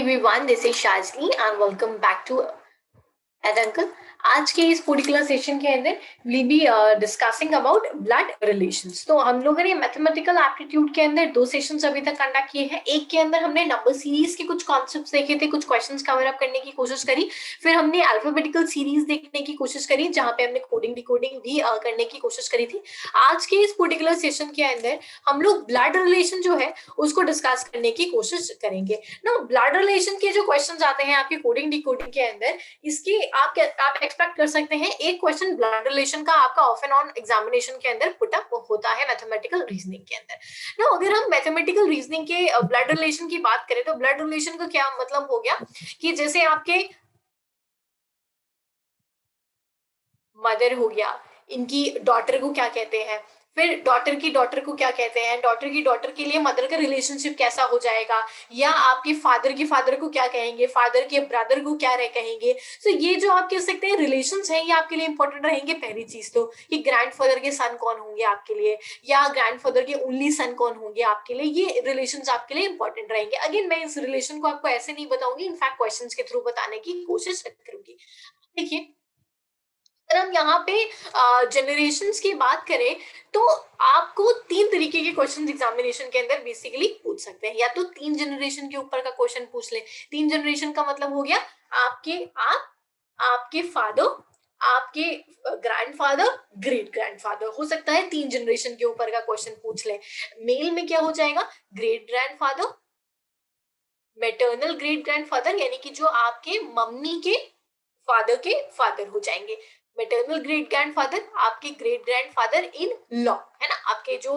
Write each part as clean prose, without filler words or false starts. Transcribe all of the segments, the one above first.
everyone, this is Shajni and welcome back to Uncle. आज के इस पर्टिकुलर सेशन के अंदर will be discussing about blood relations. तो हम लोगों ने मैथमेटिकल एप्टीट्यूड के अंदर दो सेशंस अभी तक कंडक्ट किए हैं। एक के अंदर हमने नंबर सीरीज के कुछ कॉन्सेप्ट्स देखे थे, कुछ क्वेश्चंस कवर अप करने की कोशिश करी। फिर हमने अल्फाबेटिकल सीरीज देखने की कोशिश करी जहां पे हमने कोडिंग डिकोडिंग भी करने की कोशिश करी थी। आज के इस पर्टिकुलर सेशन के अंदर हम लोग ब्लड रिलेशन जो है उसको डिस्कस करने की कोशिश करेंगे ना। ब्लड रिलेशन के जो क्वेश्चन आते हैं आपके कोडिंग डिकोडिंग के अंदर, इसकी आप एक्सपेक्ट कर सकते हैं एक क्वेश्चन ब्लड रिलेशन का आपका ऑफ एंड ऑन एग्जामिनेशन के अंदर पुट अप होता है मैथमेटिकल रीजनिंग के अंदर ना। अगर हम मैथमेटिकल रीजनिंग के ब्लड रिलेशन की बात करें तो ब्लड रिलेशन का क्या मतलब हो गया कि जैसे आपके मदर हो गया, इनकी डॉटर को क्या कहते हैं, फिर डॉटर की डॉटर को क्या कहते हैं, डॉटर की डॉटर के लिए मदर का रिलेशनशिप कैसा हो जाएगा, या आपके फादर की फादर को क्या कहेंगे, फादर के ब्रदर को क्या कहेंगे। तो ये जो आप कह सकते हैं रिलेशंस हैं, ये आपके लिए इंपॉर्टेंट रहेंगे। पहली चीज तो कि ग्रैंडफादर के सन कौन होंगे आपके लिए, या ग्रैंडफादर के ओनली सन कौन होंगे आपके लिए, ये रिलेशंस आपके लिए इंपॉर्टेंट रहेंगे। अगेन मैं इस रिलेशन को आपको ऐसे नहीं बताऊंगी, इनफैक्ट क्वेश्चंस के थ्रू बताने की कोशिश करूंगी। देखिए, अगर हम यहाँ पे जनरेशंस की बात करें तो आपको तीन तरीके के क्वेश्चन एग्जामिनेशन के अंदर बेसिकली पूछ सकते हैं। या तो तीन जनरेशन के ऊपर का क्वेश्चन पूछ ले। तीन जनरेशन का मतलब हो गया आपके फादर, आपके ग्रैंडफादर, ग्रेट ग्रैंडफादर। हो सकता है तीन जनरेशन के ऊपर का क्वेश्चन पूछ ले। मेल में क्या हो जाएगा, great grandfather, maternal great grandfather, यानी कि जो आपके मम्मी के फादर हो जाएंगे। मैटरनल ग्रेट ग्रैंडफादर आपके ग्रेट ग्रैंडफादर इन लॉ, है ना, आपके जो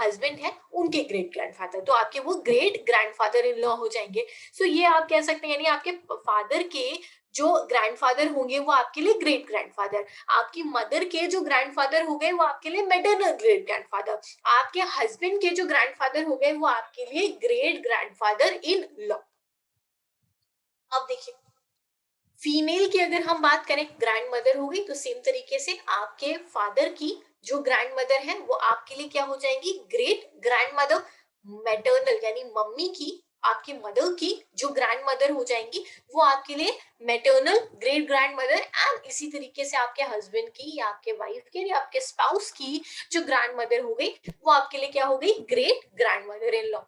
हस्बैंड है उनके ग्रेट ग्रैंडफादर, तो आपके वो ग्रेट ग्रैंडफादर इन लॉ हो जाएंगे। सो ये आप कह सकते हैं, यानी आपके फादर के जो ग्रैंडफादर होंगे वो आपके लिए ग्रेट ग्रैंडफादर, आपकी मदर के जो ग्रैंडफादर हो गए वो आपके लिए मैटरनल ग्रेट ग्रैंडफादर, आपके हस्बैंड के जो ग्रैंडफादर हो गए वो आपके लिए ग्रेट ग्रैंडफादर इन लॉ। अब देखिए, फीमेल की अगर हम बात करें, ग्रैंड मदर हो गई, तो सेम तरीके से आपके फादर की जो ग्रैंड मदर है वो आपके लिए क्या हो जाएंगी, ग्रेट ग्रैंड मदर। मैटरनल यानी मम्मी की, आपकी मदर की जो ग्रैंड मदर हो जाएंगी वो आपके लिए maternal great grand mother. And इसी तरीके से आपके हस्बैंड की या आपके वाइफ की या आपके स्पाउस की जो ग्रैंड मदर हो गई वो आपके लिए क्या हो गई, great grand mother in law.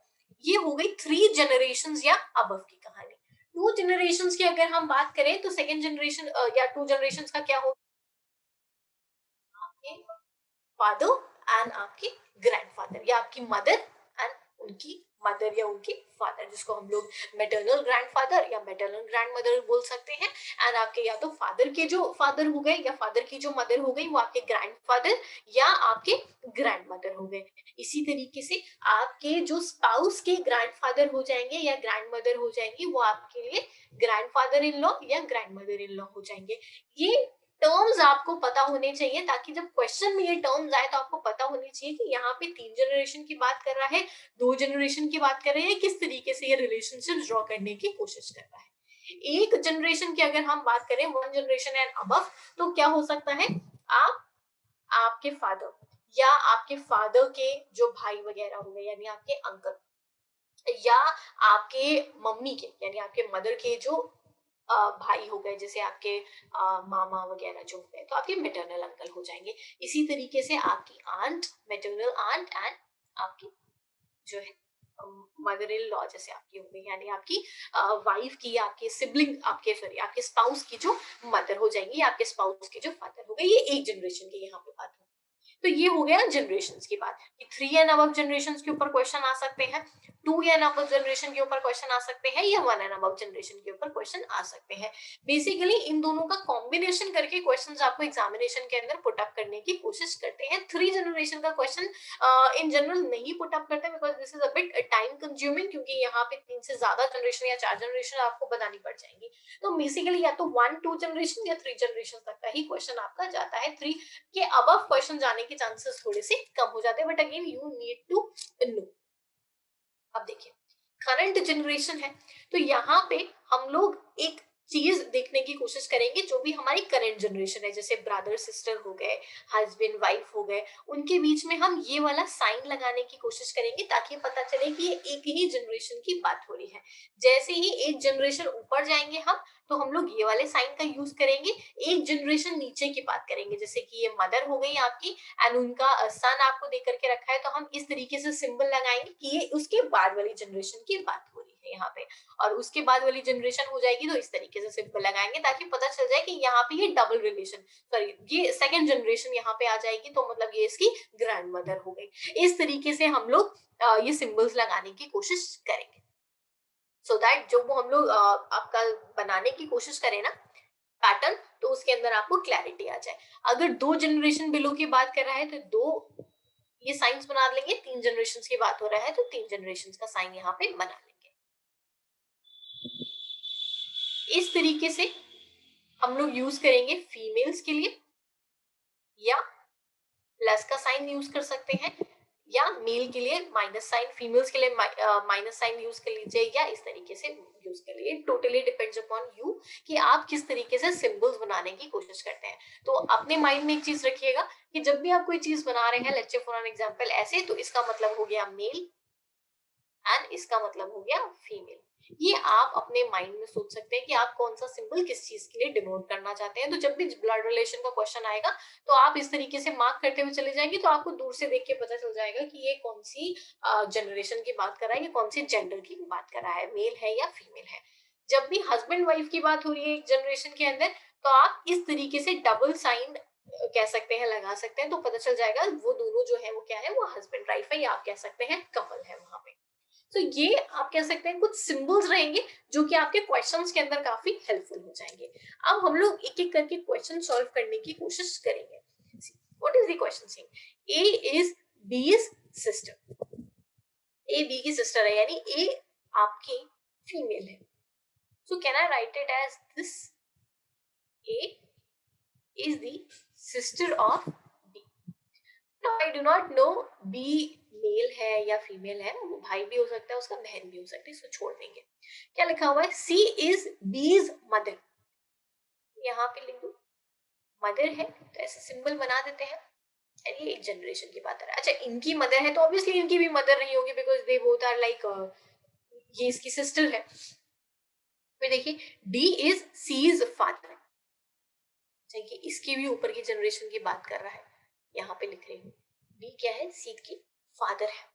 ये हो गई थ्री जनरेशन या अबव की कहानी। टू जनरेशन की अगर हम बात करें तो सेकेंड जनरेशन या टू जनरेशन का क्या होगा, आपके फादर एंड आपके ग्रैंडफादर, या आपकी मदर एंड उनकी मदर या उनके फादर, जिसको हम लोग मैटरनल ग्रैंडफादर या मैटरनल ग्रैंडमदर बोल सकते हैं। एंड आपके या तो फादर के जो फादर हो गए या फादर की जो मदर हो गई वो आपके ग्रैंडफादर या आपके ग्रैंडमदर हो गए। इसी तरीके से आपके जो स्पाउस के ग्रैंडफादर हो जाएंगे या ग्रैंडमदर हो जाएंगी वो आपके लिए ग्रैंडफादर इन लॉ या ग्रैंडमदर इन लॉ हो जाएंगे। ये टर्म्स आपको पता होने चाहिए ताकि जब क्वेश्चन में ये टर्म्स आए तो आपको पता होनी चाहिए कि यहाँ पे तीन जनरेशन की बात कर रहा है, दो जनरेशन की बात कर रहे हैं, किस तरीके से ये रिलेशनशिप ड्रॉ करने की कोशिश कर रहा है। एक जनरेशन की अगर हम बात करें, वन जनरेशन एंड अबव, तो क्या हो सकता है, आप आपके फादर या आपके फादर के जो भाई वगैरह हो गए यानी आपके अंकल, या आपके मम्मी के यानी आपके मदर के जो भाई हो गए, जैसे आपके मामा वगैरह जो हो गए, तो आपके मैटरनल अंकल हो जाएंगे। इसी तरीके से आपकी आंट, मैटरनल आंट, एंड आपकी जो है मदर इन लॉ जैसे आपकी हो गई, यानी आपकी वाइफ की, आपके सिबलिंग, आपके सॉरी आपके स्पाउस की जो मदर हो जाएंगी, आपके स्पाउस के जो फादर हो गए। ये एक जनरेशन की यहाँ पे बात हो। तो ये हो गया जनरेशंस की बात कि थ्री एंड अबव जनरेशन के ऊपर क्वेश्चन आ सकते हैं, टू एंड अबव जनरेशन के ऊपर क्वेश्चन आ सकते हैं, या वन एंड अबव जनरेशन के ऊपर क्वेश्चन आ सकते हैं। बेसिकली इन दोनों का कॉम्बिनेशन करके क्वेश्चंस आपको एग्जामिनेशन के अंदर पुट अप करने की कोशिश करते हैं। थ्री जनरेशन का क्वेश्चन इन जनरल नहीं पुट अप करते because this is a bit time consuming, क्योंकि यहाँ पे तीन से ज्यादा जनरेशन या चार जनरेशन आपको बतानी पड़ जाएंगी। तो बेसिकली या तो वन टू जनरेशन या थ्री जनरेशन तक का ही क्वेश्चन आपका जाता है। थ्री के अबव क्वेश्चन जाने के चांसेस थोड़े से कम हो जाते हैं, but again you need to know. अब देखिए, करंट जनरेशन है तो यहाँ पे हम लोग एक चीज देखने की कोशिश करेंगे जो भी हमारी करंट जनरेशन है, जैसे ब्रदर सिस्टर हो गए, हस्बैंड वाइफ हो गए, उनके बीच में हम ये वाला साइन लगाने की कोशिश करेंगे ताकि पता चले कि ये एक ही जनरेशन की बात हो रही है। जैसे ही एक जनरेशन ऊपर जाएंगे हम, तो हम लोग ये वाले साइन का यूज करेंगे। एक जनरेशन नीचे की बात करेंगे, जैसे कि ये मदर हो गई आपकी एंड उनका सन आपको दे करके रखा है, तो हम इस तरीके से सिंबल लगाएंगे कि ये उसके बाद वाली जनरेशन की बात हो रही है यहाँ पे, और उसके बाद वाली जनरेशन हो जाएगी तो इस तरीके से सिंबल लगाएंगे ताकि पता चल जाए कि यहाँ पे ये डबल रिलेशन, सॉरी ये सेकंड जनरेशन यहाँ पे आ जाएगी, तो मतलब ये इसकी ग्रैंड मदर हो गई। इस तरीके से हम लोग ये सिंबल्स लगाने की कोशिश करेंगे, सो दैट जो वो हम लोग आपका बनाने की कोशिश करें ना पैटर्न, तो उसके अंदर आपको क्लैरिटी आ जाए। अगर 2 जनरेशन बिलो की बात कर रहा है तो 2 ये साइंस बना लेंगे, 3 जनरेशन की बात हो रहा है तो 3 जनरेशन का साइन यहाँ पे बना लेंगे। इस तरीके से हम लोग यूज करेंगे फीमेल्स के लिए, या प्लस का साइन यूज कर सकते हैं, या मेल के लिए माइनस साइन, फीमेल्स के लिए माइनस साइन यूज कर लीजिए, या इस तरीके से यूज कर लीजिए। टोटली डिपेंड्स अपॉन यू कि आप किस तरीके से सिंबल्स बनाने की कोशिश करते हैं। तो अपने माइंड में एक चीज रखिएगा कि जब भी आप कोई चीज बना रहे हैं, let's say for an example ऐसे, तो इसका मतलब हो गया मेल एंड इसका मतलब हो गया फीमेल। ये आप अपने माइंड में सोच सकते हैं कि आप कौन सा सिंबल किस चीज के लिए डिनोट करना चाहते हैं। तो जब भी ब्लड रिलेशन का क्वेश्चन आएगा तो आप इस तरीके से मार्क करते हुए चले जाएंगे, तो आपको दूर से देख के पता चल जाएगा कि ये कौन सी जनरेशन की बात कर रहा है, ये कौन सी जेंडर की बात कर रहा है, मेल है या फीमेल है। जब भी हस्बैंड वाइफ की बात हो रही है एक जनरेशन के अंदर, तो आप इस तरीके से डबल साइन कह सकते हैं, लगा सकते हैं, तो पता चल जाएगा वो दोनों जो है वो क्या है, वो हस्बैंड वाइफ है, या आप कह सकते हैं कपल है वहां पे। तो ये आप कह सकते हैं कुछ सिंबल्स रहेंगे जो कि आपके क्वेश्चंस के अंदर काफी हेल्पफुल हो जाएंगे। अब हम लोग एक एक करके क्वेश्चन सॉल्व करने की कोशिश करेंगे। What is the question saying? A is B's sister. A B की सिस्टर है, यानी ए आपकी फीमेल है। So can I write it as this? A is the sister of B. Now I do not know B male है या female है, वो भाई भी हो सकता है, उसका बहन भी हो सकती है, इसको छोड़ देंगे। क्या लिखा हुआ है? सी इज बी's मदर। यहाँ पे लिख दो मदर है, तो ऐसे सिंबल बना देते हैं। ये एक जनरेशन की बात है। अच्छा, इनकी मदर है तो ऑब्वियसली इनकी भी मदर नहीं होगी, because they both are like, ये इसकी सिस्टर है। फिर देखिए डी इज सी's फादर। देखिए इसकी भी ऊपर की जनरेशन की बात कर रहा है, यहाँ पे लिख रही हूँ। डी क्या है? सी की फादर है।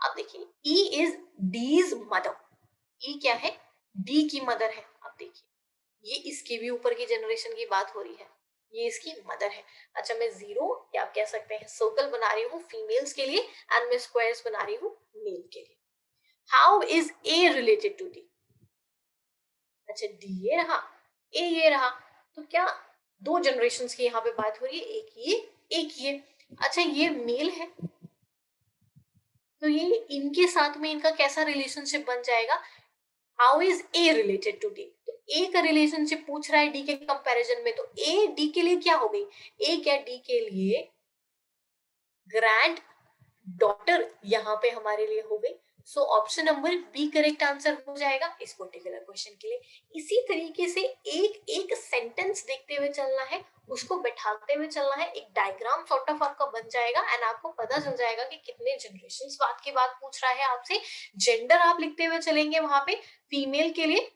अब देखिए ई इज डी's मदर। ई क्या है? डी की मदर है। अब देखिए ये इसके भी ऊपर की जनरेशन की बात हो रही है, ये इसकी मदर है। अच्छा, मैं जीरो या आप कह सकते हैं सर्कल बना रही हूँ फीमेल्स के लिए एंड मैं स्क्वायर्स बना रही हूँ मेल के लिए। How is A related to D? अच्छा, डी ये रहा, ए ये रहा, तो क्या 2 जनरेशन की यहाँ पे बात हो रही है, एक ये एक ये। अच्छा, ये मेल है तो ये इनके साथ में इनका कैसा रिलेशनशिप बन जाएगा? How is A related to D? तो ए का रिलेशनशिप पूछ रहा है डी के कंपैरिजन में, तो ए डी के लिए क्या हो गई? ए क्या डी के लिए ग्रैंड डॉटर यहाँ पे हमारे लिए हो गई। So option number B correct answer हो जाएगा इस पर्टिकुलर क्वेश्चन के लिए। इसी तरीके से एक एक सेंटेंस देखते हुए चलना है, उसको बैठाते हुए चलना है, एक डायग्राम सॉर्ट ऑफ आपका बन जाएगा एंड आपको पता चल जाएगा कि कितने जनरेशन बाद की बात पूछ रहा है आपसे। जेंडर आप लिखते हुए चलेंगे, वहां पे फीमेल के लिए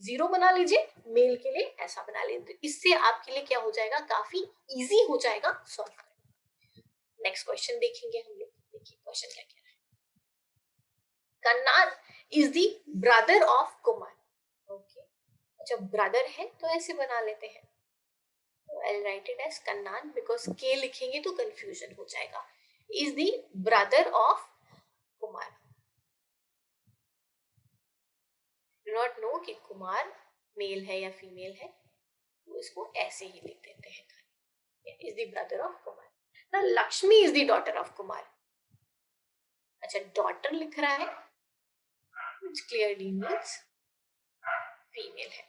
जीरो बना लीजिए, मेल के लिए ऐसा बना लीजिए। इससे आपके लिए क्या हो जाएगा? काफी इजी हो जाएगा सॉल्व करना। नेक्स्ट क्वेश्चन देखेंगे हम लोग। देखिए क्वेश्चन क्या कह रहा है। Kannan is the brother of Kumar. Okay, अच्छा ब्रदर है तो ऐसे बना लेते हैं, I'll write it as Kannan, because K लिखेंगे तो कंफ्यूजन हो जाएगा। Is the brother of Kumar. Do not know कि कुमार मेल है या फीमेल है, तो इसको ऐसे ही लिख देते हैं, is the brother of Kumar. ना Lakshmi is the daughter of Kumar. अच्छा, डॉटर लिख रहा है, which clearly means फीमेल है,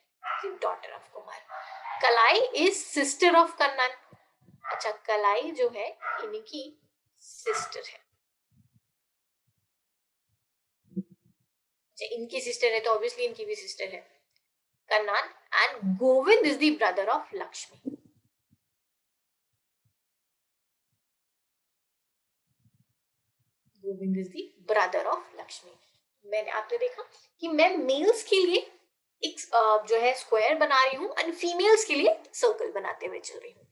daughter of Kumar. Kalai is sister of Kannan. अच्छा, कलाई जो है इनकी सिस्टर है। अच्छा, इनकी सिस्टर है तो ऑब्वियसली इनकी भी सिस्टर है। Kannan and Govind is the brother of Lakshmi. Govind is the brother of Lakshmi. मैंने आपने देखा कि मैं मेल्स के लिए एक जो है स्क्वायर बना रही हूँ एंड फीमेल्स के लिए सर्कल बनाते हुए चल रही हूँ.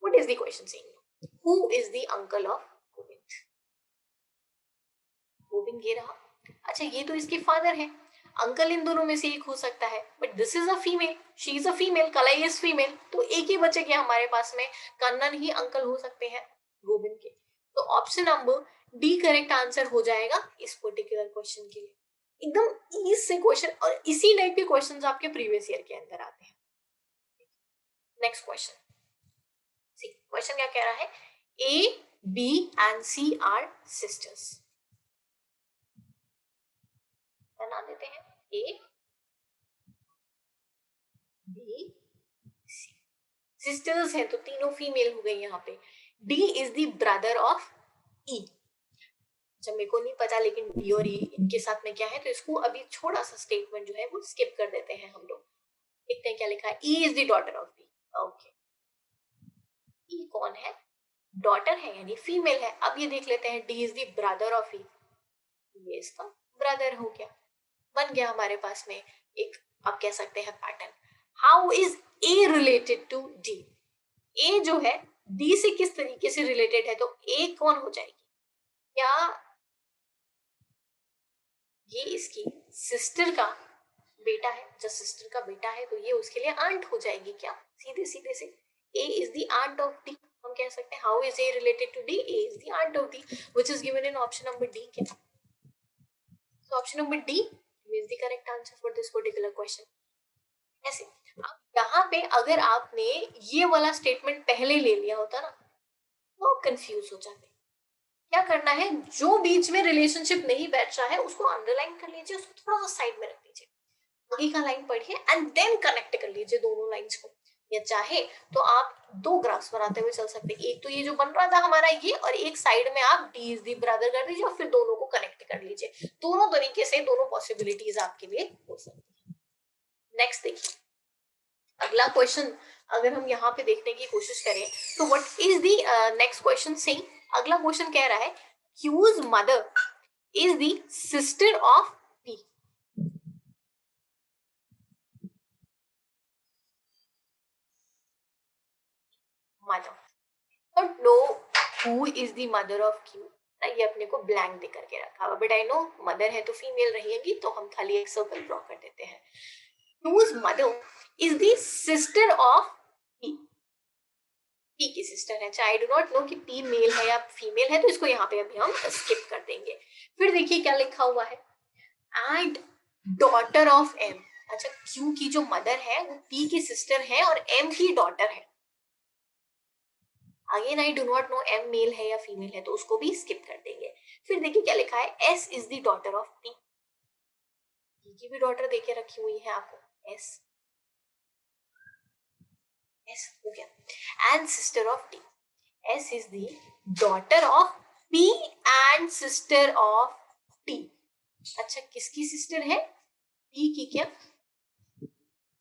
What is the question saying? Who is the uncle of Govind? Govind ये रहा. अच्छा, ये तो इसके फादर है. अंकल इन दोनों में से एक हो सकता है, but this is a female, she is a female, कलाई इज फीमेल, तो एक ही बच्चे के हमारे पास में. कन्नन ही अंकल हो सकते हैं गोविंद के. तो option number D correct answer हो जाएगा इस पर्टिकुलर क्वेश्चन के लिए. एकदम ईज से क्वेश्चन, और इसी टाइप के क्वेश्चंस आपके प्रीवियस ईयर के अंदर आते हैं. Next question. सी क्वेश्चन क्या कह रहा है? A B and C are sisters. बना देते हैं. ए बी सी सिस्टर्स हैं, तो तीनों फीमेल हो गई यहाँ पे. D is the brother of E. जब मेरे को नहीं पता, लेकिन डी और ई इनके साथ में क्या है, तो इसको अभी छोटा सा स्टेटमेंट जो है वो स्किप कर देते हैं हम लोग. देखते हैं क्या लिखा है. E is the daughter of B. Okay, E कौन है? डॉटर है, यानी फीमेल है. अब ये देख लेते हैं. D is the brother of E, ये इसका ब्रदर हो गया. बन गया हमारे पास में एक, आप कह सकते हैं, pattern. How is A related to D? A जो है डी से किस तरीके से रिलेटेड है? तो ए कौन हो जाएगी? क्या ये इसकी सिस्टर का बेटा है? जब सिस्टर का बेटा है तो ये उसके लिए आंट हो जाएगी क्या? सीधे सीधे से A is the aunt of D. हम कह सकते हैं how is A related to D? A is the aunt of D, which is given in option number D. क्या? So option number D is the correct answer for this particular question. ऐसे अब यहाँ पे अगर आपने ये वाला statement पहले ले लिया होता ना, तो आप कंफ्यूज हो जाते. क्या करना है? जो बीच में रिलेशनशिप नहीं बैठ रहा है उसको अंडरलाइन कर लीजिए, उसको थोड़ा सा साइड में रख दीजिए, आगे का लाइन पढ़िए एंड देन कनेक्ट कर लीजिए दोनों लाइंस को. या चाहे तो आप दो ग्राफ्स बनाते हुए चल सकते हैं. एक तो ये जो बन रहा था हमारा ये, और एक साइड में आप डी इज दी ब्रदर कर दीजिए, और फिर दोनों को कनेक्ट कर लीजिए. दोनों तरीके से दोनों पॉसिबिलिटीज आपके लिए हो सकती है. नेक्स्ट देखिए अगला क्वेश्चन. अगर हम यहाँ पे देखने की कोशिश करें तो what is the next question saying? अगला क्वेश्चन कह रहा है Q's mother is the sister of P. Mother, don't know who is the mother of Q. ये अपने को ब्लैंक दे करके रखा हुआ, बट आई नो मदर है तो फीमेल रहेंगी, तो हम खाली एक सर्कल ड्रॉ कर देते हैं. whose mother is the sister of P. P की सिस्टर है. चाहे आई डू नॉट नो कि P मेल है या फीमेल है, तो इसको यहाँ पे अभी हम स्किप कर देंगे. फिर देखिए क्या लिखा हुआ है. And daughter of M. अच्छा, Q की जो मदर है वो P की सिस्टर है और M की डॉटर है. Again I do not know M male है या फीमेल है, तो उसको भी स्किप कर देंगे. फिर देखिए क्या लिखा है. S is the daughter of P. की भी डॉटर देके रखी हुई है आपको. S हो गया. And sister of T. S is the daughter of P and sister of T. अच्छा, किसकी सिस्टर है? P की. क्या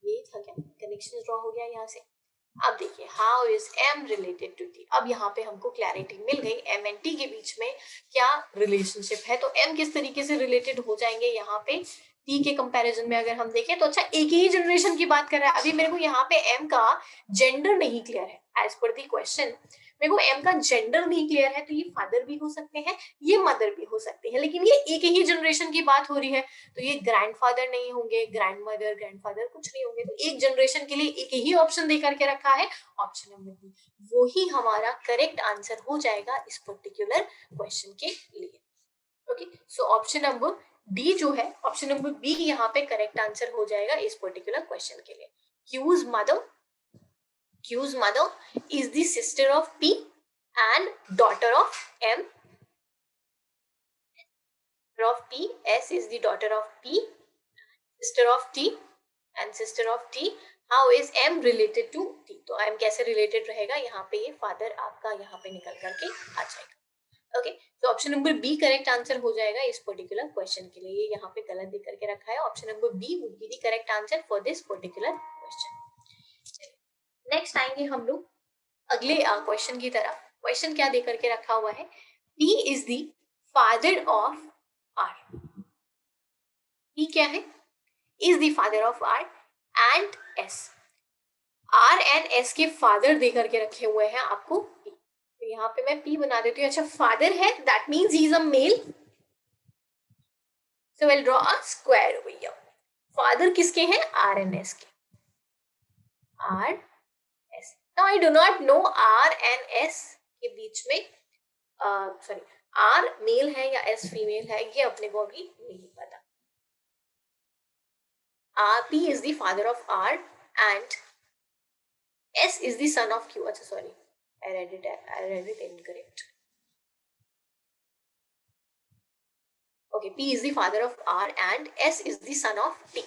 ये था? क्या कनेक्शन ड्रॉ हो गया यहाँ से? अब देखिए how is M related to T. अब यहाँ पे हमको क्लैरिटी मिल गई M एंड T के बीच में क्या रिलेशनशिप है. तो M किस तरीके से रिलेटेड हो जाएंगे यहाँ पे T के कंपैरिजन में अगर हम देखें तो. अच्छा, एक ही जनरेशन की बात कर रहा है. अभी मेरे को यहाँ पे M का जेंडर नहीं क्लियर है एज पर दी क्वेश्चन. मेरे को M का जेंडर नहीं क्लियर है, तो ये फादर भी हो सकते हैं, ये मदर भी हो सकते हैं, लेकिन ये एक ही जनरेशन की बात हो रही है, तो ये ग्रैंडफादर नहीं होंगे, ग्रैंडमदर, ग्रैंडफादर कुछ नहीं होंगे. तो एक जनरेशन के लिए एक ही ऑप्शन दे करके रखा है, ऑप्शन नंबर बी. वो ही हमारा करेक्ट आंसर हो जाएगा इस पर्टिकुलर क्वेश्चन के लिए. ओके, सो ऑप्शन नंबर डी जो है, ऑप्शन नंबर बी यहाँ पे करेक्ट आंसर हो जाएगा इस पर्टिकुलर क्वेश्चन के लिए. Q's mother is the sister of P and daughter of M. Of P. S is the daughter of P, sister of T, and sister of T. How is M related to T? तो M कैसे related रहेगा? यहाँ पे ये father आपका यहाँ पे निकल करके आ जाएगा. ओके, तो option number B correct answer हो जाएगा इस पर्टिकुलर क्वेश्चन के लिए। ये यहाँ पे गलत दिख करके रखा है, option number B would be the correct answer for this particular question. Next आएंगे हम लोग अगले क्वेश्चन की तरफ। क्वेश्चन क्या दे करके रखा हुआ है, P is the father of R। P क्या है, is the father of R and S। R and S के फादर दे करके रखे हुए हैं आपको P। तो यहाँ पे मैं P बना देती हूँ। अच्छा फादर है, that means he is a male, so will draw a square over here. Father किसके हैं, R एंड S के। R S। Now I do not know R and S के बीच में सॉरी R मेल है या S female है, ये अपने को अभी नहीं पता। P is the father of R and S is the son of Q. अच्छा sorry, I read it incorrect. Okay, P is the father of R and S is the son of T.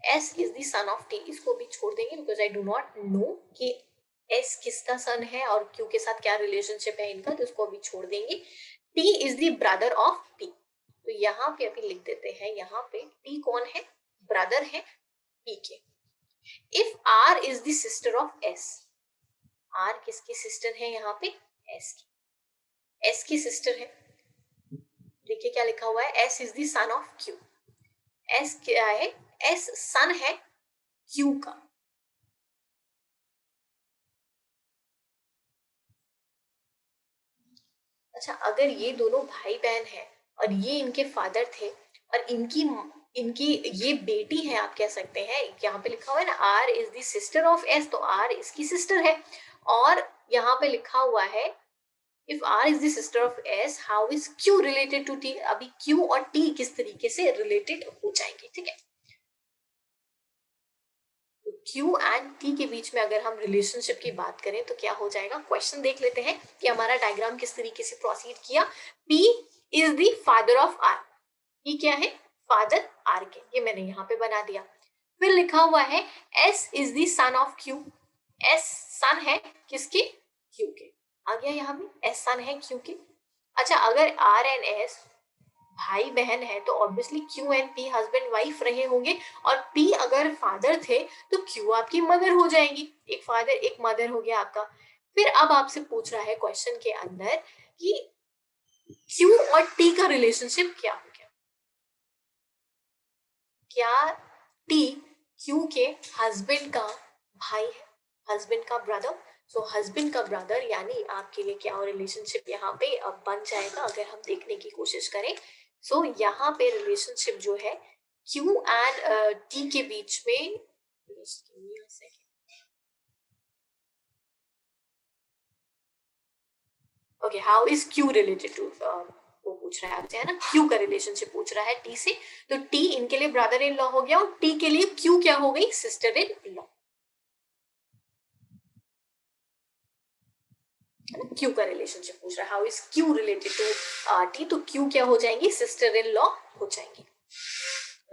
S is the son of T. इसको भी छोड़ देंगे because I do not know कि S किसका सन है और Q के साथ क्या रिलेशनशिप है इनका, तो इसको अभी छोड़ देंगे। T is the brother of P. तो यहाँ पे अभी लिख देते हैं, यहाँ पे T कौन है, ब्रदर है P के। If R is the sister of S, R किसकी सिस्टर है यहाँ पे, S की। S की सिस्टर है, देखिए क्या लिखा हुआ है, S is the son of Q। S क्या है, S सन है Q का। अच्छा अगर ये दोनों भाई बहन हैं और ये इनके फादर थे और इनकी इनकी ये बेटी है, आप कह सकते हैं, यहाँ पे लिखा हुआ है ना R is the sister of S, तो R इसकी सिस्टर है। और यहाँ पे लिखा हुआ है If R is the sister of S, how is Q related to T? अभी Q और T किस तरीके से रिलेटेड हो जाएंगे, ठीक है। Q एंड T के बीच में अगर हम रिलेशनशिप की बात करें तो क्या हो जाएगा, क्वेश्चन देख लेते हैं कि हमारा डायग्राम किस तरीके से प्रोसीड किया। P is the father of R। P क्या है, फादर R के, ये मैंने यहाँ पे बना दिया। फिर लिखा हुआ है S is the son of Q। S सन है किसके, Q के। आ गया यहाँ पे S सन है Q के। अच्छा अगर R एंड S भाई बहन है तो obviously Q and P husband wife रहे होंगे, और P अगर फादर थे तो Q आपकी मदर हो जाएंगी। एक फादर एक मदर हो गया आपका। फिर अब आपसे पूछ रहा है क्वेश्चन के अंदर कि Q और T का रिलेशनशिप क्या हो गया, क्या T Q के हस्बैंड का भाई है, हस्बैंड का ब्रदर। सो हस्बैंड का ब्रदर यानी आपके लिए क्या रिलेशनशिप यहाँ पे अब बन जाएगा अगर हम देखने की कोशिश करें। सो यहाँ पे रिलेशनशिप जो है Q एंड T के बीच में, okay how is Q related to, वो पूछ रहा है आपसे, है ना, Q का रिलेशनशिप पूछ रहा है T से। तो T इनके लिए ब्रदर इन लॉ हो गया और T के लिए Q क्या हो गई, सिस्टर इन लॉ। Q का रिलेशनशिप पूछ रहा है, how is Q related to T, तो Q क्या हो जाएंगी, सिस्टर इन लॉ हो जाएंगी,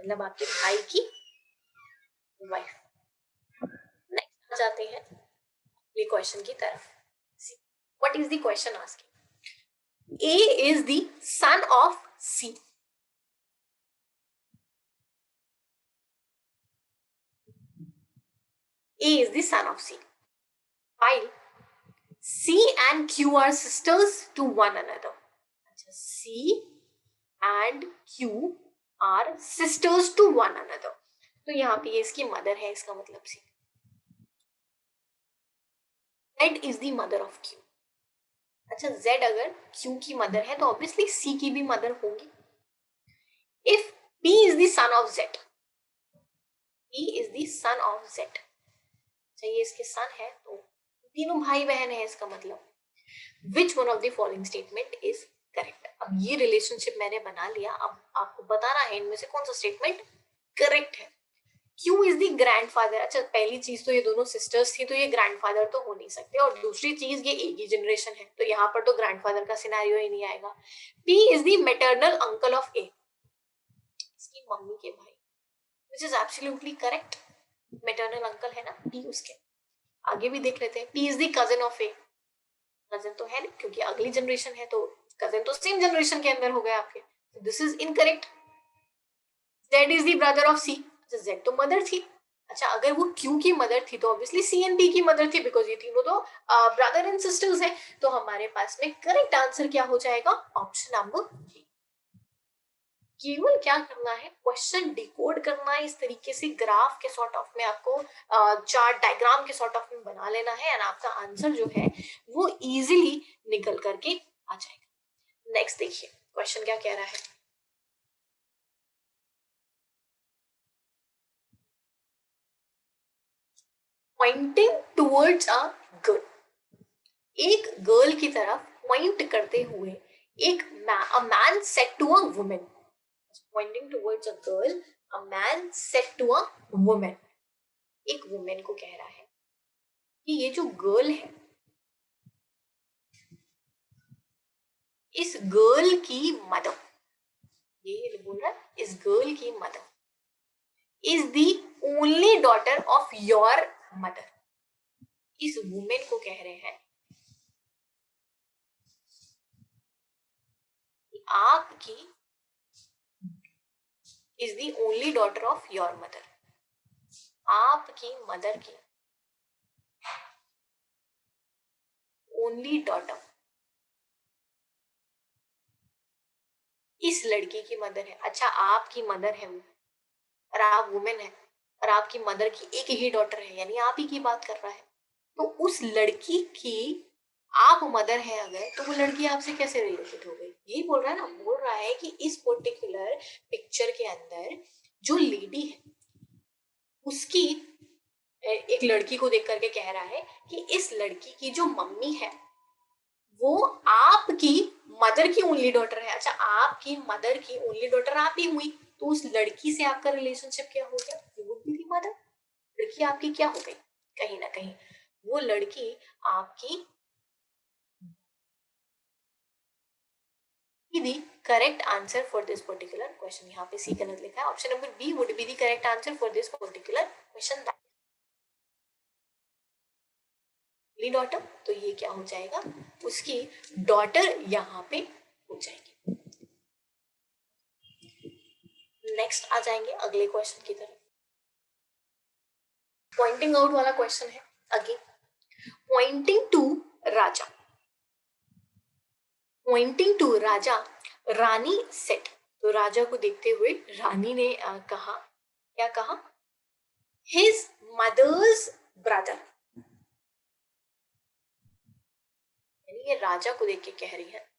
मतलब आपके भाई की वाइफ। नेक्स्ट आ जाते हैं ये क्वेश्चन की तरफ। What is the question asking, A is the son of C। A is the son of C, while C and Q are sisters to one another। C and Q are sisters to one another, तो यहाँ पे ये इसकी mother है, इसका मतलब C। Z is the mother of Q। अच्छा Z अगर Q की मदर है तो ऑब्वियसली C की भी मदर होगी। If P is the son of Z, P is the son of Z, चाहिए इसके सन है तो तीनों भाई बहन है, इसका मतलब which one of the following statement is correct. अब ये रिलेशनशिप मैंने बना लिया, अब आपको बताना है इनमें से कौन सा स्टेटमेंट करेक्ट है। Q is the grandfather. अच्छा पहली चीज तो ये दोनों सिस्टर्स थी तो ये ग्रैंडफादर तो हो नहीं सकते, और दूसरी चीज ये एक ही जनरेशन है तो यहाँ पर तो ग्रैंडफादर का सिनेरियो ही नहीं आएगा। P is the maternal uncle of A, इसकी मम्मी के भाई, which is absolutely correct. Maternal uncle है ना P उसके। आगे भी देख लेते हैं, P is the cousin of A, cousin तो है क्योंकि अगली जनरेशन है तो कजिन तो सेम जनरेशन के अंदर हो गए आपके, this is incorrect. Z is the brother of C, Z तो मदर थी। अच्छा, अगर वो Q की मदर थी तो ऑब्वियसली C एंड D की मदर थी, बिकॉज ये तीनों तो ब्रदर एंड सिस्टर्स हैं। तो हमारे पास में करेक्ट आंसर क्या हो जाएगा, ऑप्शन नंबर बी। केवल क्या करना है, क्वेश्चन डिकोड करना है, इस तरीके से ग्राफ के सॉर्ट ऑफ में आपको चार्ट डायग्राम के सॉर्ट ऑफ में बना लेना है, एंड आपका आंसर जो है वो इजीली निकल करके आ जाएगा। नेक्स्ट देखिए क्वेश्चन क्या कह रहा है। पॉइंटिंग टुवर्ड्स अ गर्ल, एक गर्ल की तरफ पॉइंट करते हुए एक a man said to a woman, pointing towards a girl, a man said to a woman, एक वुमेन को कह रहा है कि ये जो गर्ल है, इस गर्ल की मदर, ये बोल रहा है इस गर्ल की mother is the only daughter of your mother. इस वुमेन को कह रहे हैं आपकी is the only daughter of your mother, आपकी मदर की ओनली डॉटर इस लड़की की मदर है। अच्छा, आपकी मदर है वो, और आप वुमेन है, और आपकी मदर की एक ही डॉटर है, यानी आप ही की बात कर रहा है। तो उस लड़की की आप मदर है अगर, तो वो लड़की आपसे कैसे रिलेटेड हो गई, यही बोल रहा है ना। बोल रहा है कि इस पर्टिकुलर पिक्चर के अंदर जो लेडी है उसकी, एक लड़की को देख करके कह रहा है कि इस लड़की की जो मम्मी है वो आपकी मदर की ओनली डॉटर है। अच्छा, आपकी मदर की ओनली डॉटर आप ही हुई, तो उस लड़की से आपका रिलेशनशिप क्या हो गया, वो भी थी मदर। लड़की आपकी क्या हो गई, कहीं ना कहीं वो लड़की आपकी। the correct answer for this particular question, यहाँ पे सी गलत लिखा है, option number B would be the correct answer for this particular question, daughter. तो ये क्या हो जाएगा, उसकी डॉटर यहाँ पे हो जाएगी। नेक्स्ट आ जाएंगे अगले क्वेश्चन की तरफ। पॉइंटिंग आउट वाला क्वेश्चन है again. Pointing to Raja, pointing to Raja, Rani said, तो राजा को देखते हुए रानी ने कहा, क्या कहा, हिज मदर्स ब्रदर, यानी ये राजा को देख के कह रही है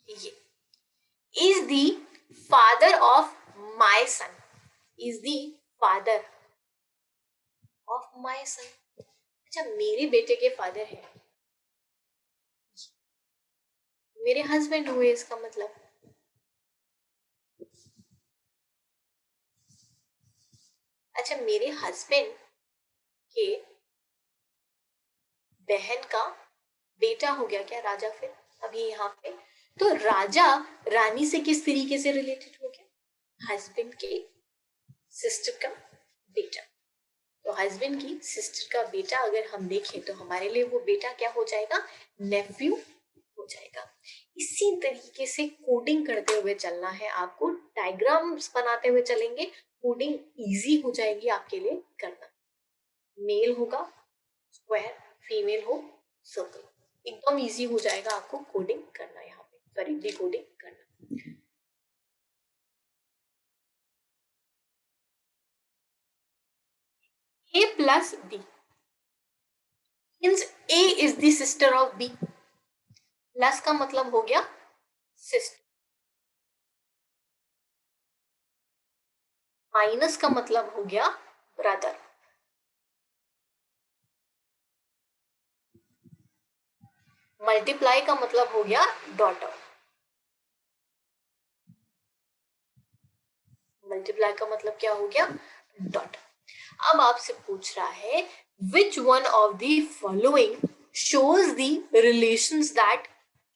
ये is the father of my son, is the father of my son। अच्छा, मेरे बेटे के फादर है, मेरे हस्बैंड हुए, इसका मतलब। अच्छा, मेरे हस्बैंड के बहन का बेटा हो गया क्या राजा फिर अभी यहाँ पे। तो राजा रानी से किस तरीके से रिलेटेड हो गया, हस्बैंड के सिस्टर का बेटा। तो हस्बैंड की सिस्टर का बेटा अगर हम देखें तो हमारे लिए वो बेटा क्या हो जाएगा, नेफ्यू हो जाएगा। इसी तरीके से कोडिंग करते हुए चलना है आपको, डायग्राम्स बनाते हुए चलेंगे, कोडिंग इजी हो जाएगी आपके लिए करना। मेल होगा स्क्वायर, फीमेल हो सर्कल, एकदम इजी हो जाएगा आपको कोडिंग करना, यहाँ पे सॉरी डिकोडिंग करना। A plus B means A is the sister of B, plus का मतलब हो गया सिस्टर, माइनस का मतलब हो गया ब्रदर, मल्टीप्लाई का मतलब हो गया डॉटर, मल्टीप्लाई का मतलब क्या हो गया, डॉटर। अब आपसे पूछ रहा है which one of the following shows the relations that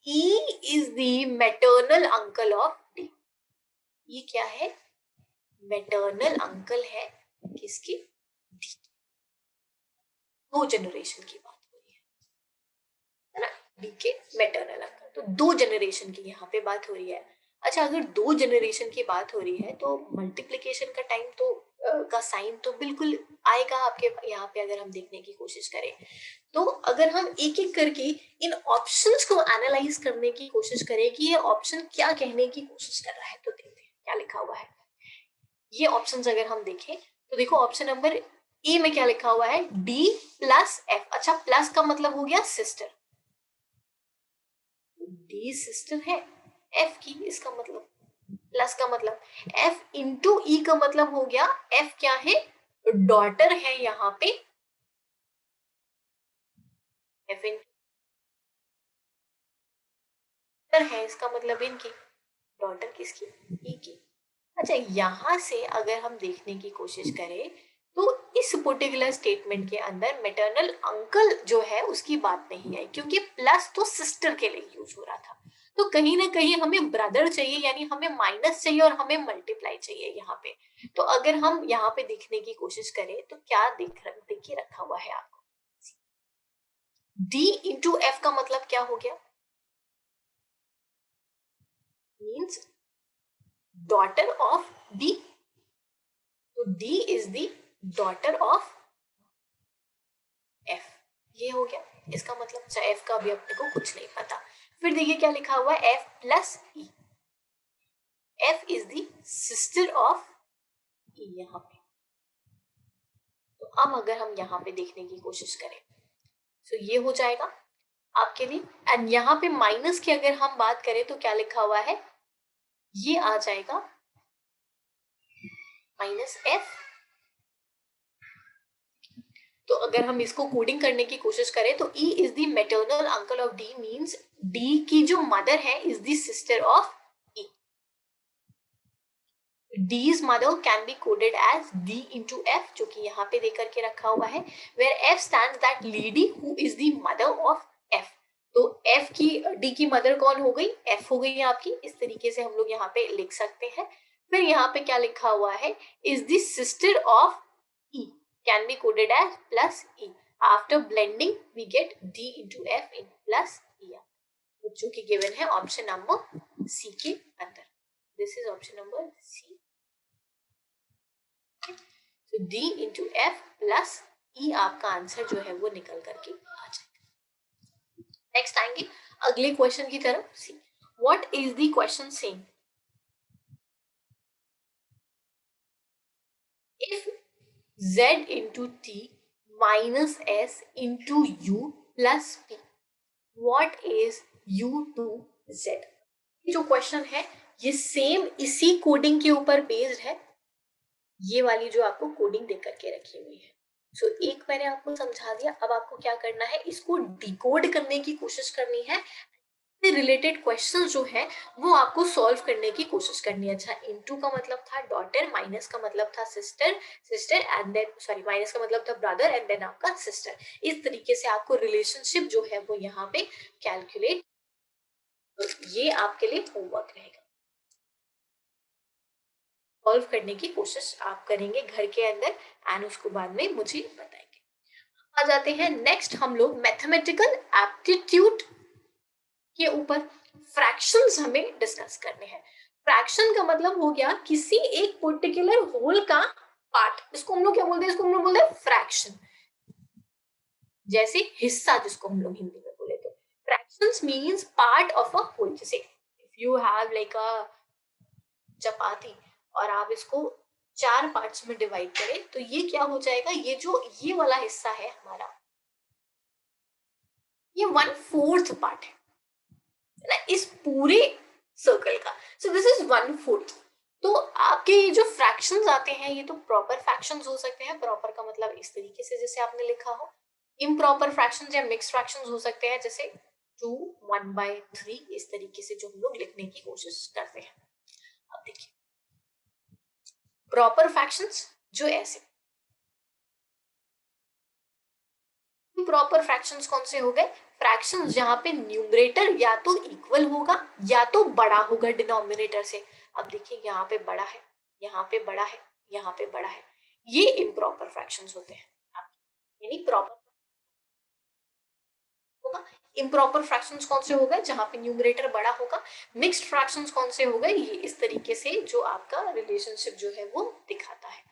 E is the maternal uncle of D। ये क्या है, मैटरनल अंकल है किसकी? डी। 2 जनरेशन की बात हो रही है ना, डी के मैटरनल अंकल। तो 2 जनरेशन की यहाँ पे बात हो रही है। अच्छा, अगर 2 जनरेशन की बात हो रही है तो मल्टीप्लिकेशन का टाइम तो का साइन तो बिल्कुल आएगा आपके यहाँ पे। अगर हम देखने की कोशिश करें तो अगर हम एक एक करके इन ऑप्शंस को एनालाइज करने की कोशिश करें कि ये ऑप्शन क्या कहने की कोशिश कर रहा है, तो देखते हैं क्या लिखा हुआ है। ये ऑप्शंस अगर हम देखें तो देखो ऑप्शन नंबर ए में क्या लिखा हुआ है, डी प्लस एफ। अच्छा, प्लस का मतलब हो गया सिस्टर, डी सिस्टर है एफ की, इसका मतलब प्लस का मतलब एफ इंटू ई का मतलब हो गया एफ क्या है, डॉटर है यहाँ पे, एफ है, इसका मतलब इनकी डॉटर किसकी, ई की। अच्छा, यहां से अगर हम देखने की कोशिश करें तो इस पर्टिकुलर स्टेटमेंट के अंदर मैटरनल अंकल जो है उसकी बात नहीं आई, क्योंकि प्लस तो सिस्टर के लिए यूज हो रहा था। तो कहीं ना कहीं हमें ब्रदर चाहिए, यानी हमें माइनस चाहिए और हमें मल्टीप्लाई चाहिए यहाँ पे। तो अगर हम यहाँ पे देखने की कोशिश करें तो क्या देखिए रखा हुआ है आपको, डी इंटू एफ का मतलब क्या हो गया, मीन्स डॉटर ऑफ डी। तो D is the daughter of F, ये हो गया। इसका मतलब अच्छा, एफ का भी अपने को कुछ नहीं पता। फिर देखिए क्या लिखा हुआ है, F plus E, F is the sister of E यहाँ पे। तो अब अगर हम यहाँ पे देखने की कोशिश करें तो ये हो जाएगा आपके लिए। एंड यहाँ पे माइनस की अगर हम बात करें तो क्या लिखा हुआ है, ये आ जाएगा माइनस एफ। तो अगर हम इसको कोडिंग करने की कोशिश करें तो E is the maternal uncle of D, means D की जो मदर है is the sister of E. D's mother can be coded as D into F, जो कि यहाँ पे दे करके रखा हुआ है, where F stands that lady who is the mother of F. तो F की D की मदर कौन हो गई, F हो गई आपकी। इस तरीके से हम लोग यहाँ पे लिख सकते हैं। फिर यहाँ पे क्या लिखा हुआ है, is the sister of E, can be coded as plus E. After blending we get D into F in plus E, जो कि गिवन है ऑप्शन नंबर सी के अंदर। This is option number C. तो D into F plus E आपका answer जो है वो निकल करके आ जाएगा। नेक्स्ट आएंगे अगले क्वेश्चन की तरफ। C, what is the question saying, if z into T minus S into U plus P, what is u to z। जो क्वेश्चन है ये सेम इसी कोडिंग के ऊपर बेस्ड है, ये वाली जो आपको कोडिंग दे करके रखी हुई है। सो एक मैंने आपको समझा दिया, अब आपको क्या करना है, इसको डिकोड करने की कोशिश करनी है। रिलेटेड क्वेश्चन जो है वो आपको सॉल्व करने की कोशिश करनी है। अच्छा, इनटू का मतलब था डॉटर, माइनस का मतलब था sister, sister and then sorry minus का मतलब था ब्रदर एंड देन आपका सिस्टर। इस तरीके से आपको रिलेशनशिप जो है वो यहाँ पे कैलकुलेट, तो ये आपके लिए होमवर्क रहेगा। सॉल्व करने की कोशिश आप करेंगे घर के अंदर एंड उसको बाद में मुझे बताएंगे। आ जाते हैं नेक्स्ट हम लोग मैथमेटिकल एप्टीट्यूड के ऊपर। फ्रैक्शंस हमें डिस्कस करने हैं। फ्रैक्शन का मतलब हो गया किसी एक पर्टिकुलर होल का पार्ट, इसको हम लोग क्या बोलते हैं, इसको हम लोग बोलते हैं फ्रैक्शन। जैसे हिस्सा जिसको हम लोग हिंदी में बोले तो fractions means part of a whole. जैसे if you have like a chapati और आप इसको 4 पार्ट्स में डिवाइड करें तो ये क्या हो जाएगा, ये जो ये वाला हिस्सा है हमारा, ये 1/4 पार्ट है ना इस पूरे सर्कल का। So this is 1/4। तो आपके ये जो फ्रैक्शंस आते हैं ये तो प्रॉपर फ्रैक्शंस हो सकते हैं। प्रॉपर का मतलब इस तरीके से जैसे आपने लिखा हो, इम्प्रॉपर फ्रैक्शंस या मिक्स फ्रैक्शंस हो सकते हैं, जैसे 2 1/3, इस तरीके से जो हम लोग लिखने की कोशिश करते हैं। अब देखिए प्रॉपर फ्रैक्शंस जो ऐसे, प्रॉपर फ्रैक्शंस कौन से हो गए, फ्रैक्शंस जहां पे न्यूमरेटर या तो इक्वल होगा या तो बड़ा होगा डिनोमिनेटर से। अब देखिए यहाँ पे बड़ा है, यहाँ पे बड़ा है, यहाँ पे बड़ा है, ये इम्प्रॉपर फ्रैक्शंस होते हैं, यानी प्रॉपर होगा। इम्प्रॉपर फ्रैक्शंस कौन से हो गए, जहां पे न्यूमरेटर बड़ा होगा। मिक्स्ड फ्रैक्शंस कौन से हो गए, ये इस तरीके से जो आपका रिलेशनशिप जो है वो दिखाता है।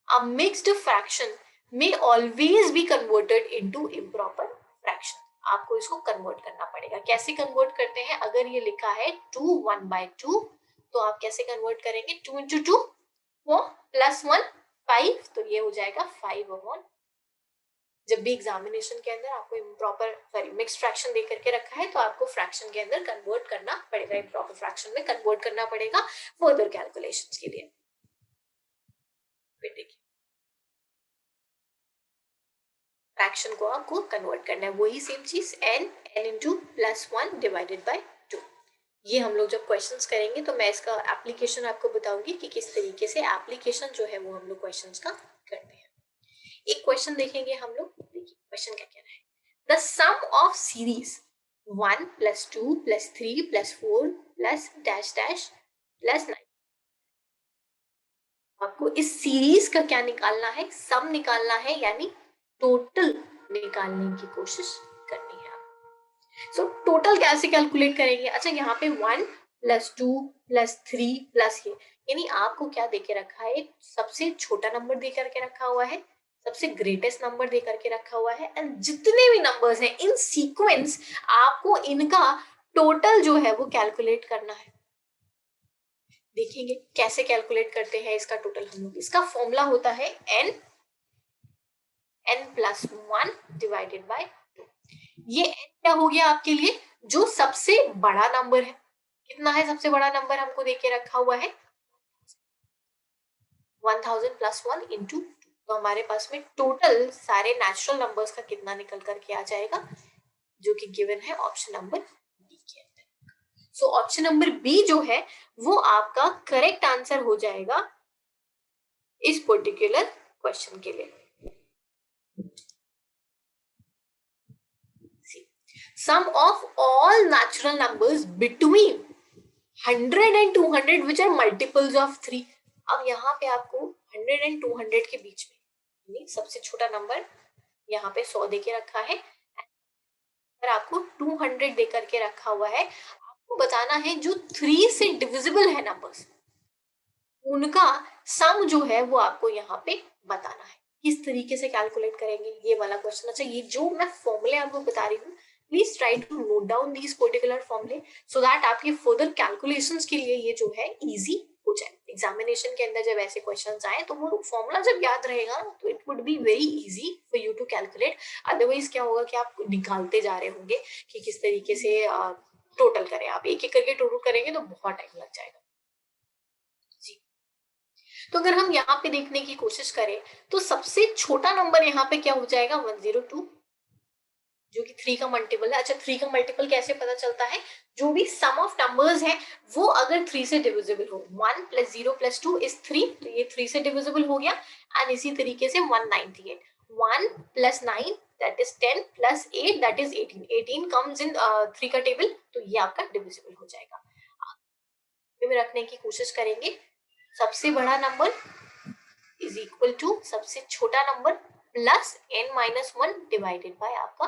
A mixed fraction may always be converted into improper fraction. आपको इसको कन्वर्ट करना पड़ेगा। कैसे कन्वर्ट करते हैं, अगर ये लिखा है 2 1/2 तो आप कैसे कन्वर्ट करेंगे, 2 इंटू 2 4 प्लस 1 5, तो ये हो जाएगा 5/। जब भी एग्जामिनेशन के अंदर आपको इम्प्रॉपर सॉरी मिक्स फ्रैक्शन दे करके रखा है तो आपको फ्रैक्शन के अंदर कन्वर्ट करना पड़ेगा, इम्प्रॉपर फ्रैक्शन में कन्वर्ट करना पड़ेगा फर्दर कैलकुलेशंस के लिए। देखिए फ्रैक्शन को आपको कन्वर्ट करना है, वही सेम चीज n into plus 1 divided by 2। ये हम लोग जब क्वेश्चंस करेंगे तो मैं इसका एप्लीकेशन आपको बताऊंगी कि किस तरीके से एप्लीकेशन जो है वो हम लोग क्वेश्चंस का करते हैं। एक क्वेश्चन देखेंगे हम लोग, देखिए क्वेश्चन क्या कह रहा है, the sum of series 1 plus 2 plus 3 plus 4 plus dash dash plus 9। आपको इस सीरीज का क्या निकालना है, सम निकालना है, यानी टोटल निकालने की कोशिश करनी है आपको। सो टोटल कैसे कैलकुलेट करेंगे, अच्छा यहाँ पे 1 प्लस 2 प्लस 3 प्लस ये, यानी आपको क्या देके रखा है, सबसे छोटा नंबर दे करके रखा हुआ है, सबसे ग्रेटेस्ट नंबर दे करके रखा हुआ है, एंड जितने भी नंबर्स हैं इन सीक्वेंस आपको इनका टोटल जो है वो कैलकुलेट करना है। देखेंगे कैसे कैलकुलेट करते हैं इसका टोटल हम लोग। इसका फॉर्मूला होता है n प्लस 1 डिवाइडेड बाय 2। ये n क्या हो गया आपके लिए, जो सबसे बड़ा नंबर है। कितना है सबसे बड़ा नंबर, हमको देके रखा हुआ है 1000 प्लस 1 इंटू। तो हमारे पास में टोटल सारे नेचुरल नंबर्स का कितना निकल करके आ जाएगा, जो कि गिवन है ऑप्शन नंबर बी के अंदर। सो ऑप्शन नंबर बी जो है वो आपका करेक्ट आंसर हो जाएगा इस पर्टिकुलर क्वेश्चन के लिए। Sum of all natural numbers between 100 and 200 which are multiples of 3। अब यहाँ पे आपको 100 and 200 के बीच में सबसे छोटा नंबर यहाँ पे 100 देके रखा है, और आपको 200 दे करके रखा हुआ है। आपको बताना है जो 3 से डिविजिबल है नंबर्स, उनका सम जो है वो आपको यहाँ पे बताना है। किस तरीके से कैलकुलेट करेंगे ये वाला क्वेश्चन। अच्छा ये जो मैं फॉर्मूले आपको बता रही हूँ, please try to note down these particular फॉर्मूले सो दैट आपके फर्दर कैलकुलेशंस के लिए ये जो है इजी हो जाए। एग्जामिनेशन के अंदर जब ऐसे क्वेश्चंस आए तो वो फॉर्मूला जब याद रहेगा तो it would be very easy for you to calculate. Otherwise क्या होगा कि आप निकालते जा रहे होंगे कि किस तरीके से टोटल करें, आप एक एक करके टोटल करेंगे तो बहुत टाइम लग जाएगा। तो अगर हम यहाँ पे देखने की कोशिश करें तो सबसे छोटा नंबर यहाँ पे क्या हो जाएगा 102, जो कि 3 का मल्टीपल है। अच्छा 3 का मल्टीपल कैसे पता चलता है, जो भी सम ऑफ नंबर्स है वो अगर 3 से डिविजिबल हो, 1 प्लस 0 प्लस 2 इज 3, तो ये 3 से डिविजिबल हो गया। एंड इसी तरीके से 198, 1 plus 9 that is 10 plus 8 that is 18, 18 comes in 3 का टेबल, तो ये आपका डिविजिबल हो जाएगा। में रखने की कोशिश करेंगे, सबसे बड़ा नंबर इज इक्वल टू सबसे छोटा number plus n-1 divided by आपका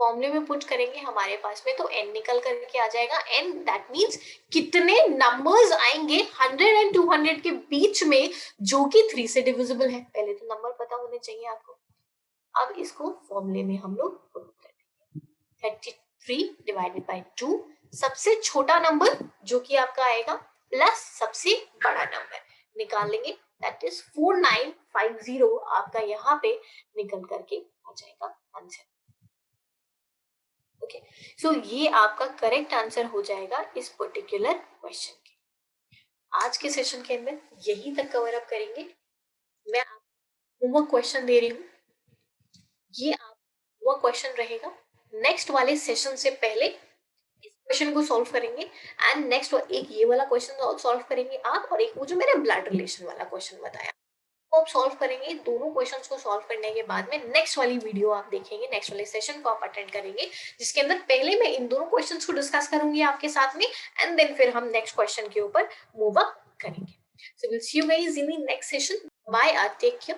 फॉर्मूले में पुट करेंगे हमारे पास में, तो n निकल करके आ जाएगा। n दैट मींस कितने नंबर्स आएंगे 100 एंड 200 के बीच में जो कि 3 से डिविजिबल है। पहले तो नंबर पता होने चाहिए आपको। अब इसको फॉर्मूले में हम लोग पुट कर देंगे, 33 डिवाइडेड बाय 2 सबसे छोटा नंबर जो कि आपका आएगा प्लस सबसे बड़ा नंबर निकाल लेंगे, दैट इज 4950 आपका यहाँ पे निकल करके आ जाएगा आंसर। ओके सो ये आपका करेक्ट आंसर हो जाएगा इस पर्टिकुलर क्वेश्चन के। आज के सेशन के अंदर यही तक कवर अप करेंगे। मैं आपको होमवर्क क्वेश्चन दे रही हूँ, ये आपका होमवर्क क्वेश्चन रहेगा। नेक्स्ट वाले सेशन से पहले इस क्वेश्चन को सॉल्व करेंगे एंड नेक्स्ट एक ये वाला क्वेश्चन सॉल्व करेंगे आप, और एक वो जो मैंने ब्लड रिलेशन वाला क्वेश्चन बताया वो आप सॉल्व करेंगे। दोनों क्वेश्चंस को सॉल्व करने के बाद में नेक्स्ट वाली वीडियो आप देखेंगे, नेक्स्ट वाले सेशन को आप अटेंड करेंगे, जिसके अंदर पहले मैं इन दोनों क्वेश्चंस को डिस्कस करूंगी आपके साथ में, एंड देन फिर हम नेक्स्ट क्वेश्चन के ऊपर मूव अप करेंगे। So we'll see you guys in the next session. Bye, take care.